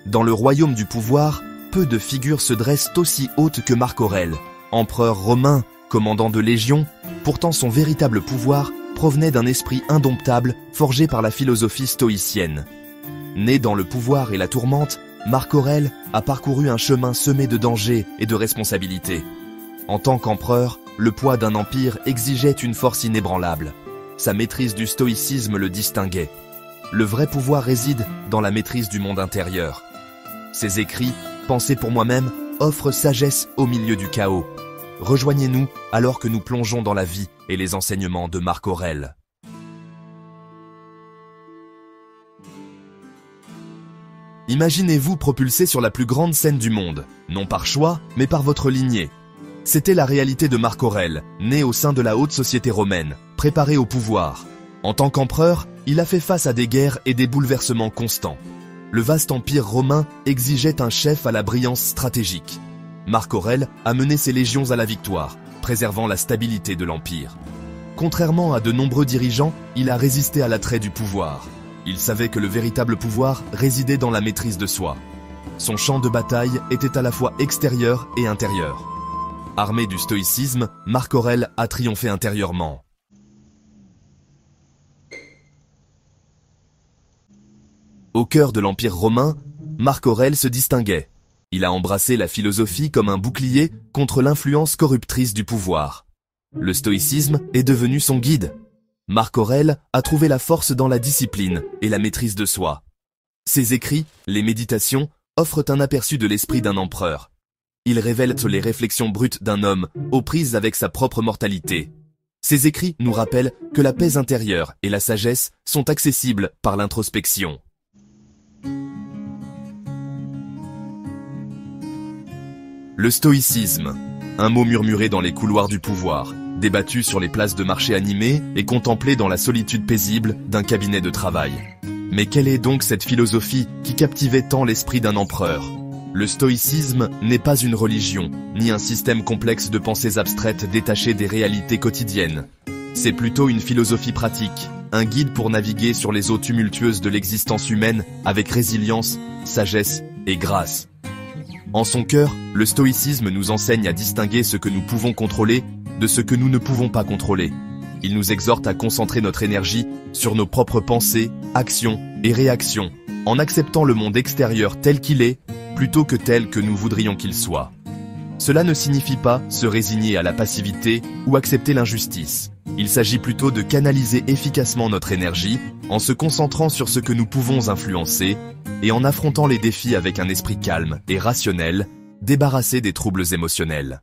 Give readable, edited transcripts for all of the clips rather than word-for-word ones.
Dans le royaume du pouvoir, peu de figures se dressent aussi hautes que Marc Aurèle, empereur romain, commandant de légions. Pourtant son véritable pouvoir provenait d'un esprit indomptable forgé par la philosophie stoïcienne. Né dans le pouvoir et la tourmente, Marc Aurèle a parcouru un chemin semé de dangers et de responsabilités. En tant qu'empereur, le poids d'un empire exigeait une force inébranlable. Sa maîtrise du stoïcisme le distinguait. Le vrai pouvoir réside dans la maîtrise du monde intérieur. Ses écrits, pensés pour moi-même, offrent sagesse au milieu du chaos. Rejoignez-nous alors que nous plongeons dans la vie et les enseignements de Marc Aurèle. Imaginez-vous propulsé sur la plus grande scène du monde, non par choix, mais par votre lignée. C'était la réalité de Marc Aurèle, né au sein de la haute société romaine, préparé au pouvoir. En tant qu'empereur, il a fait face à des guerres et des bouleversements constants. Le vaste empire romain exigeait un chef à la brillance stratégique. Marc Aurèle a mené ses légions à la victoire, préservant la stabilité de l'empire. Contrairement à de nombreux dirigeants, il a résisté à l'attrait du pouvoir. Il savait que le véritable pouvoir résidait dans la maîtrise de soi. Son champ de bataille était à la fois extérieur et intérieur. Armé du stoïcisme, Marc Aurèle a triomphé intérieurement. Au cœur de l'Empire romain, Marc Aurèle se distinguait. Il a embrassé la philosophie comme un bouclier contre l'influence corruptrice du pouvoir. Le stoïcisme est devenu son guide. Marc Aurèle a trouvé la force dans la discipline et la maîtrise de soi. Ses écrits, les méditations, offrent un aperçu de l'esprit d'un empereur. Ils révèlent les réflexions brutes d'un homme aux prises avec sa propre mortalité. Ces écrits nous rappellent que la paix intérieure et la sagesse sont accessibles par l'introspection. Le stoïcisme, un mot murmuré dans les couloirs du pouvoir, débattu sur les places de marché animées et contemplé dans la solitude paisible d'un cabinet de travail. Mais quelle est donc cette philosophie qui captivait tant l'esprit d'un empereur? Le stoïcisme n'est pas une religion, ni un système complexe de pensées abstraites détachées des réalités quotidiennes. C'est plutôt une philosophie pratique, un guide pour naviguer sur les eaux tumultueuses de l'existence humaine avec résilience, sagesse et grâce. En son cœur, le stoïcisme nous enseigne à distinguer ce que nous pouvons contrôler de ce que nous ne pouvons pas contrôler. Il nous exhorte à concentrer notre énergie sur nos propres pensées, actions et réactions, en acceptant le monde extérieur tel qu'il est, plutôt que tel que nous voudrions qu'il soit. Cela ne signifie pas se résigner à la passivité ou accepter l'injustice. Il s'agit plutôt de canaliser efficacement notre énergie en se concentrant sur ce que nous pouvons influencer et en affrontant les défis avec un esprit calme et rationnel, débarrassé des troubles émotionnels.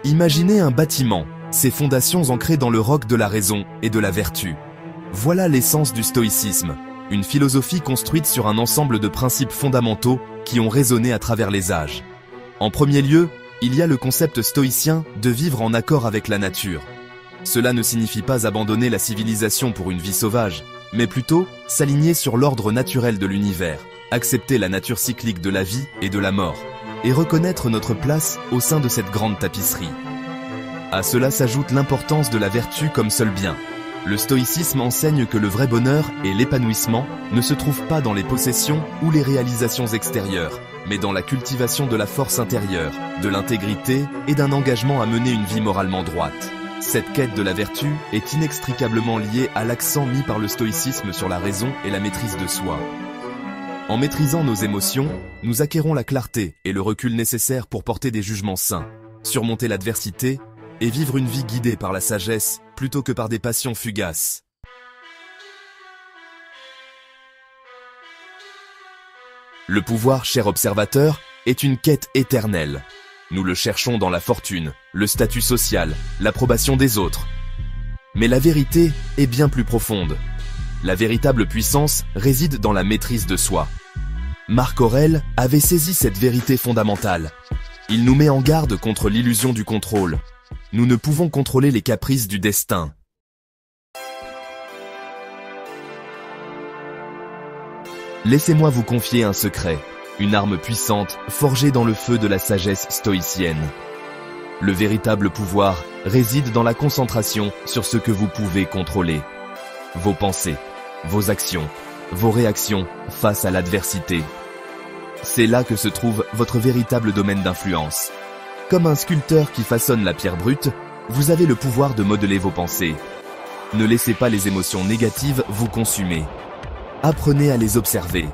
Imaginez un bâtiment, ses fondations ancrées dans le roc de la raison et de la vertu. Voilà l'essence du stoïcisme, une philosophie construite sur un ensemble de principes fondamentaux qui ont résonné à travers les âges. En premier lieu, il y a le concept stoïcien de vivre en accord avec la nature. Cela ne signifie pas abandonner la civilisation pour une vie sauvage, mais plutôt s'aligner sur l'ordre naturel de l'univers, accepter la nature cyclique de la vie et de la mort, et reconnaître notre place au sein de cette grande tapisserie. À cela s'ajoute l'importance de la vertu comme seul bien. Le stoïcisme enseigne que le vrai bonheur et l'épanouissement ne se trouvent pas dans les possessions ou les réalisations extérieures, mais dans la cultivation de la force intérieure, de l'intégrité et d'un engagement à mener une vie moralement droite. Cette quête de la vertu est inextricablement liée à l'accent mis par le stoïcisme sur la raison et la maîtrise de soi. En maîtrisant nos émotions, nous acquérons la clarté et le recul nécessaires pour porter des jugements sains, surmonter l'adversité et vivre une vie guidée par la sagesse plutôt que par des passions fugaces. Le pouvoir, cher observateur, est une quête éternelle. Nous le cherchons dans la fortune, le statut social, l'approbation des autres. Mais la vérité est bien plus profonde. La véritable puissance réside dans la maîtrise de soi. Marc Aurèle avait saisi cette vérité fondamentale. Il nous met en garde contre l'illusion du contrôle. Nous ne pouvons contrôler les caprices du destin. Laissez-moi vous confier un secret, une arme puissante forgée dans le feu de la sagesse stoïcienne. Le véritable pouvoir réside dans la concentration sur ce que vous pouvez contrôler. Vos pensées, vos actions, vos réactions face à l'adversité. C'est là que se trouve votre véritable domaine d'influence. Comme un sculpteur qui façonne la pierre brute, vous avez le pouvoir de modeler vos pensées. Ne laissez pas les émotions négatives vous consumer. Apprenez à les observer.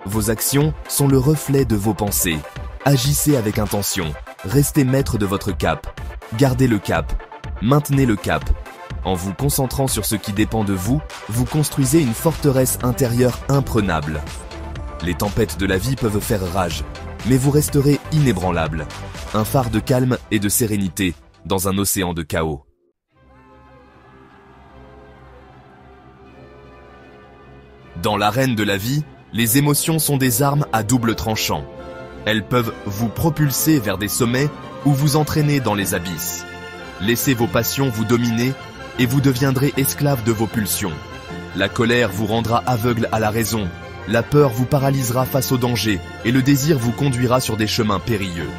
Vos actions sont le reflet de vos pensées. Agissez avec intention. Restez maître de votre cap. Gardez le cap. Maintenez le cap. En vous concentrant sur ce qui dépend de vous, vous construisez une forteresse intérieure imprenable. Les tempêtes de la vie peuvent faire rage, mais vous resterez inébranlable. Un phare de calme et de sérénité dans un océan de chaos. Dans l'arène de la vie, les émotions sont des armes à double tranchant. Elles peuvent vous propulser vers des sommets ou vous entraîner dans les abysses. Laissez vos passions vous dominer et vous deviendrez esclave de vos pulsions. La colère vous rendra aveugle à la raison. La peur vous paralysera face au danger et le désir vous conduira sur des chemins périlleux.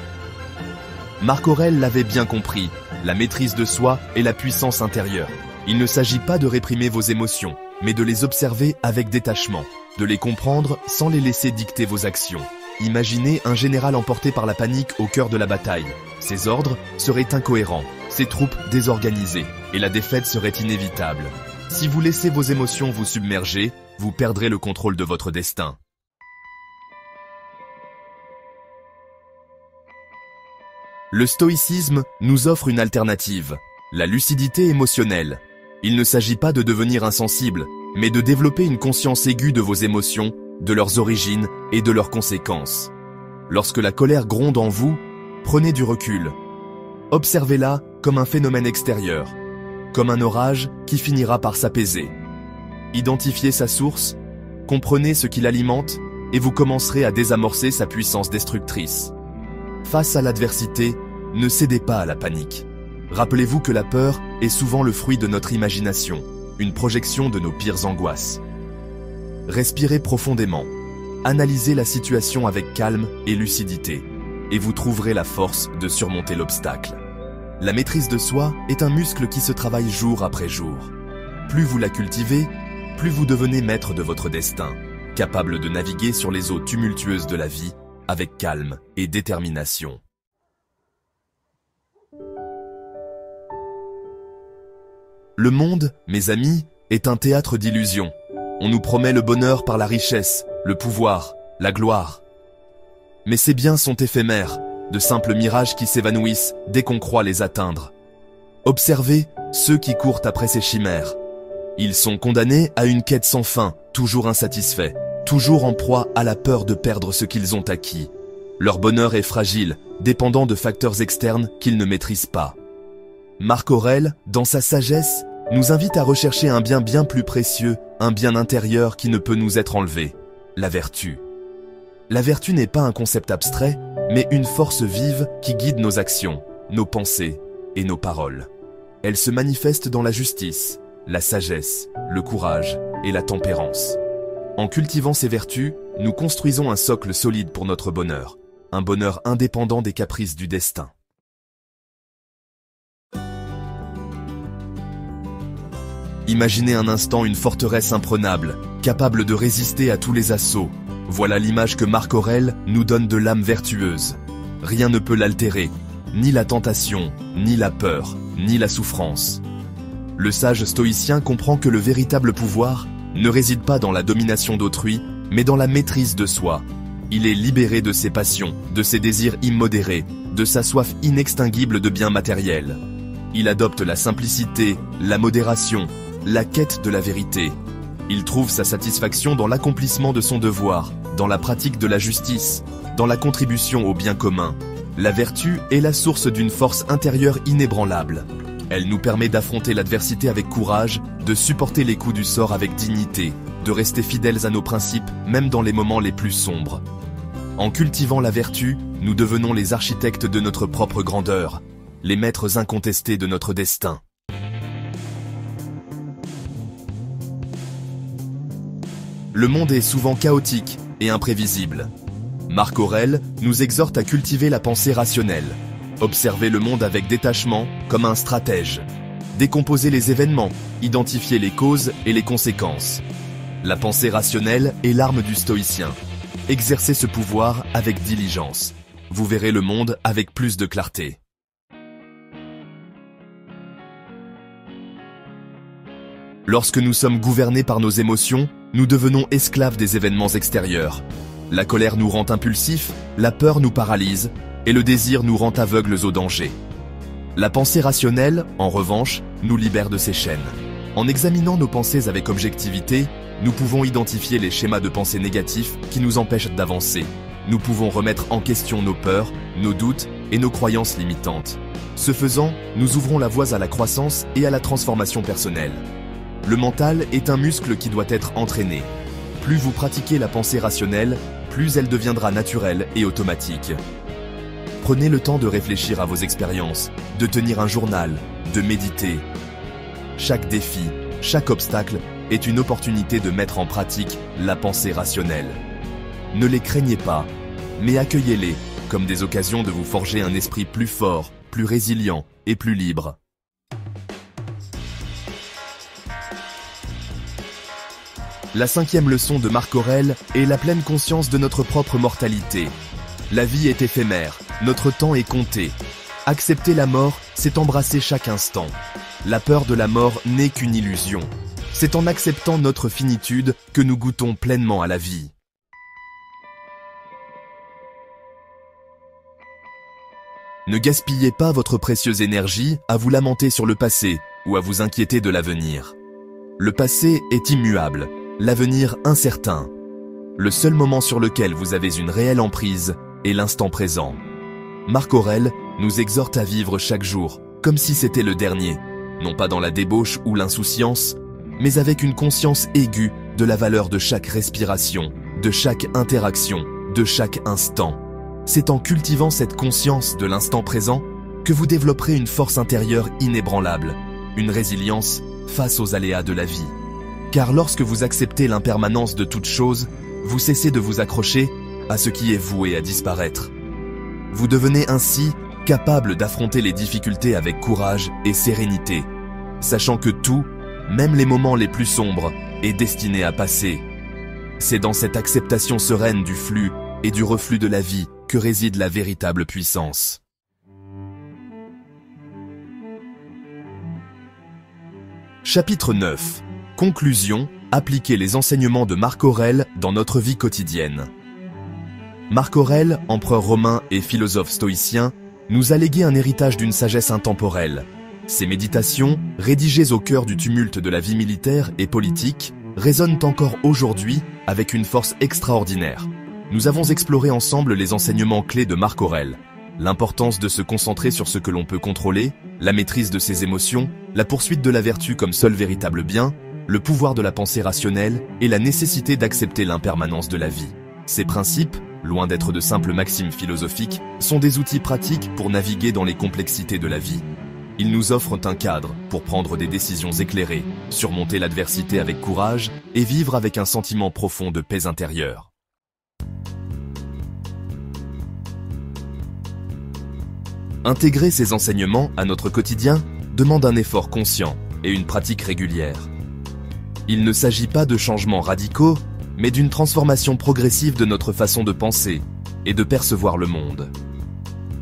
Marc Aurèle l'avait bien compris, la maîtrise de soi est la puissance intérieure. Il ne s'agit pas de réprimer vos émotions, mais de les observer avec détachement, de les comprendre sans les laisser dicter vos actions. Imaginez un général emporté par la panique au cœur de la bataille. Ses ordres seraient incohérents, ses troupes désorganisées, et la défaite serait inévitable. Si vous laissez vos émotions vous submerger, vous perdrez le contrôle de votre destin. Le stoïcisme nous offre une alternative, la lucidité émotionnelle. Il ne s'agit pas de devenir insensible, mais de développer une conscience aiguë de vos émotions, de leurs origines et de leurs conséquences. Lorsque la colère gronde en vous, prenez du recul. Observez-la comme un phénomène extérieur, comme un orage qui finira par s'apaiser. Identifiez sa source, comprenez ce qui l'alimente et vous commencerez à désamorcer sa puissance destructrice. Face à l'adversité, ne cédez pas à la panique. Rappelez-vous que la peur est souvent le fruit de notre imagination, une projection de nos pires angoisses. Respirez profondément, analysez la situation avec calme et lucidité, et vous trouverez la force de surmonter l'obstacle. La maîtrise de soi est un muscle qui se travaille jour après jour. Plus vous la cultivez, plus vous devenez maître de votre destin, capable de naviguer sur les eaux tumultueuses de la vie avec calme et détermination. Le monde, mes amis, est un théâtre d'illusions. On nous promet le bonheur par la richesse, le pouvoir, la gloire. Mais ces biens sont éphémères, de simples mirages qui s'évanouissent dès qu'on croit les atteindre. Observez ceux qui courent après ces chimères. Ils sont condamnés à une quête sans fin, toujours insatisfaits, toujours en proie à la peur de perdre ce qu'ils ont acquis. Leur bonheur est fragile, dépendant de facteurs externes qu'ils ne maîtrisent pas. Marc Aurèle, dans sa sagesse, nous invite à rechercher un bien plus précieux, un bien intérieur qui ne peut nous être enlevé, la vertu. La vertu n'est pas un concept abstrait, mais une force vive qui guide nos actions, nos pensées et nos paroles. Elle se manifeste dans la justice, la sagesse, le courage et la tempérance. En cultivant ces vertus, nous construisons un socle solide pour notre bonheur, un bonheur indépendant des caprices du destin. Imaginez un instant une forteresse imprenable, capable de résister à tous les assauts. Voilà l'image que Marc Aurèle nous donne de l'âme vertueuse. Rien ne peut l'altérer, ni la tentation, ni la peur, ni la souffrance. Le sage stoïcien comprend que le véritable pouvoir ne réside pas dans la domination d'autrui, mais dans la maîtrise de soi. Il est libéré de ses passions, de ses désirs immodérés, de sa soif inextinguible de biens matériels. Il adopte la simplicité, la modération, la quête de la vérité. Il trouve sa satisfaction dans l'accomplissement de son devoir, dans la pratique de la justice, dans la contribution au bien commun. La vertu est la source d'une force intérieure inébranlable. Elle nous permet d'affronter l'adversité avec courage, de supporter les coups du sort avec dignité, de rester fidèles à nos principes, même dans les moments les plus sombres. En cultivant la vertu, nous devenons les architectes de notre propre grandeur, les maîtres incontestés de notre destin. Le monde est souvent chaotique et imprévisible. Marc Aurèle nous exhorte à cultiver la pensée rationnelle. Observer le monde avec détachement comme un stratège. Décomposer les événements, identifier les causes et les conséquences. La pensée rationnelle est l'arme du stoïcien. Exercez ce pouvoir avec diligence. Vous verrez le monde avec plus de clarté. Lorsque nous sommes gouvernés par nos émotions, nous devenons esclaves des événements extérieurs. La colère nous rend impulsifs, la peur nous paralyse, et le désir nous rend aveugles au danger. La pensée rationnelle, en revanche, nous libère de ces chaînes. En examinant nos pensées avec objectivité, nous pouvons identifier les schémas de pensée négatifs qui nous empêchent d'avancer. Nous pouvons remettre en question nos peurs, nos doutes et nos croyances limitantes. Ce faisant, nous ouvrons la voie à la croissance et à la transformation personnelle. Le mental est un muscle qui doit être entraîné. Plus vous pratiquez la pensée rationnelle, plus elle deviendra naturelle et automatique. Prenez le temps de réfléchir à vos expériences, de tenir un journal, de méditer. Chaque défi, chaque obstacle est une opportunité de mettre en pratique la pensée rationnelle. Ne les craignez pas, mais accueillez-les comme des occasions de vous forger un esprit plus fort, plus résilient et plus libre. La 5e leçon de Marc Aurèle est la pleine conscience de notre propre mortalité. La vie est éphémère, notre temps est compté. Accepter la mort, c'est embrasser chaque instant. La peur de la mort n'est qu'une illusion. C'est en acceptant notre finitude que nous goûtons pleinement à la vie. Ne gaspillez pas votre précieuse énergie à vous lamenter sur le passé ou à vous inquiéter de l'avenir. Le passé est immuable, l'avenir incertain. Le seul moment sur lequel vous avez une réelle emprise est l'instant présent. Marc Aurèle nous exhorte à vivre chaque jour comme si c'était le dernier, non pas dans la débauche ou l'insouciance, mais avec une conscience aiguë de la valeur de chaque respiration, de chaque interaction, de chaque instant. C'est en cultivant cette conscience de l'instant présent que vous développerez une force intérieure inébranlable, une résilience face aux aléas de la vie. Car lorsque vous acceptez l'impermanence de toute chose, vous cessez de vous accrocher à ce qui est voué à disparaître. Vous devenez ainsi capable d'affronter les difficultés avec courage et sérénité, sachant que tout, même les moments les plus sombres, est destiné à passer. C'est dans cette acceptation sereine du flux et du reflux de la vie que réside la véritable puissance. Chapitre 9. Conclusion. Appliquer les enseignements de Marc Aurèle dans notre vie quotidienne. Marc Aurèle, empereur romain et philosophe stoïcien, nous a légué un héritage d'une sagesse intemporelle. Ses méditations, rédigées au cœur du tumulte de la vie militaire et politique, résonnent encore aujourd'hui avec une force extraordinaire. Nous avons exploré ensemble les enseignements clés de Marc Aurèle. L'importance de se concentrer sur ce que l'on peut contrôler, la maîtrise de ses émotions, la poursuite de la vertu comme seul véritable bien, le pouvoir de la pensée rationnelle et la nécessité d'accepter l'impermanence de la vie. Ces principes, loin d'être de simples maximes philosophiques, sont des outils pratiques pour naviguer dans les complexités de la vie. Ils nous offrent un cadre pour prendre des décisions éclairées, surmonter l'adversité avec courage et vivre avec un sentiment profond de paix intérieure. Intégrer ces enseignements à notre quotidien demande un effort conscient et une pratique régulière. Il ne s'agit pas de changements radicaux, mais d'une transformation progressive de notre façon de penser et de percevoir le monde.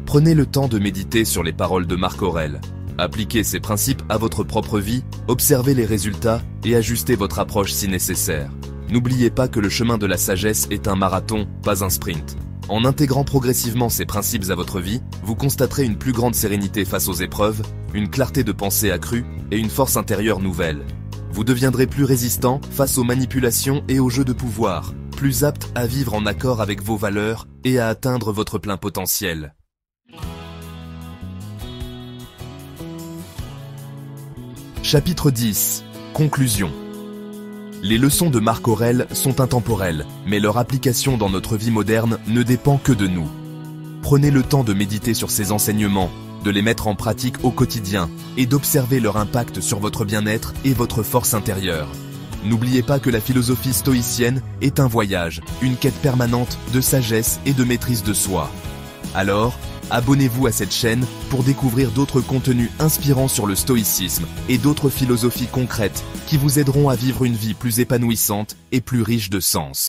Prenez le temps de méditer sur les paroles de Marc Aurèle. Appliquez ces principes à votre propre vie, observez les résultats et ajustez votre approche si nécessaire. N'oubliez pas que le chemin de la sagesse est un marathon, pas un sprint. En intégrant progressivement ces principes à votre vie, vous constaterez une plus grande sérénité face aux épreuves, une clarté de pensée accrue et une force intérieure nouvelle. Vous deviendrez plus résistant face aux manipulations et aux jeux de pouvoir, plus apte à vivre en accord avec vos valeurs et à atteindre votre plein potentiel. Chapitre 10. Conclusion. Les leçons de Marc Aurèle sont intemporelles, mais leur application dans notre vie moderne ne dépend que de nous. Prenez le temps de méditer sur ces enseignements, de les mettre en pratique au quotidien et d'observer leur impact sur votre bien-être et votre force intérieure. N'oubliez pas que la philosophie stoïcienne est un voyage, une quête permanente de sagesse et de maîtrise de soi. Alors, Abonnez-vous à cette chaîne pour découvrir d'autres contenus inspirants sur le stoïcisme et d'autres philosophies concrètes qui vous aideront à vivre une vie plus épanouissante et plus riche de sens.